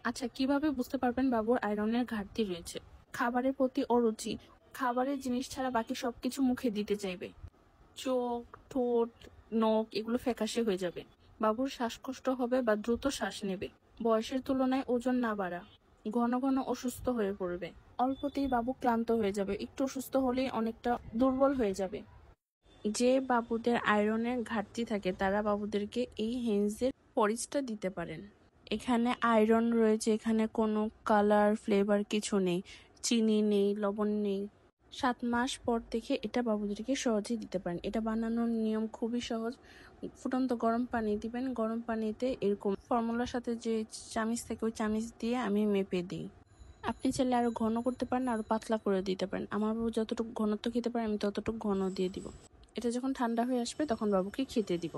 আচ্ছা, কিভাবে বুঝতে পারবেন বাবুর আয়রনের ঘাটতি রয়েছে? খাবারের প্রতি অরুচি, খাবারের জিনিস ছাড়া বাকি সবকিছু মুখে দিতে চাইবে। চোখ, ঠোঁট, নখ এগুলো ফ্যাকাশে হয়ে যাবে। বাবুর শ্বাসকষ্ট হবে বা দ্রুত শ্বাস নেবে। বয়সের তুলনায় ওজন না বাড়া, ঘন ঘন অসুস্থ হয়ে পড়বে। অল্পতেই বাবু ক্লান্ত হয়ে যাবে, একটু অসুস্থ হলেই অনেকটা দুর্বল হয়ে যাবে। যে বাবুদের আয়রনের ঘাটতি থাকে তারা বাবুদেরকে এই হেঞ্জের পরিচটা দিতে পারেন। এখানে আয়রন রয়েছে, এখানে কোনো কালার ফ্লেভার কিছু নেই, চিনি নেই, লবণ নেই। 7 মাস পর থেকে এটা বাবুদেরকে সহজেই দিতে পারেন। এটা বানানোর নিয়ম খুবই সহজ। ফুটন্ত গরম পানি দিবেন, গরম পানিতে এরকম ফর্মুলার সাথে যে চামিচ থাকে ওই চামিচ দিয়ে আমি মেপে দিই। আপনি চাইলে আরো ঘন করতে পারেন, আরো পাতলা করে দিতে পারেন। আমার বাবু যতটুকু ঘনত্ব খেতে পারে আমি ততটুকু ঘন দিয়ে দিব। এটা যখন ঠান্ডা হয়ে আসবে তখন বাবুকে খেতে দিব।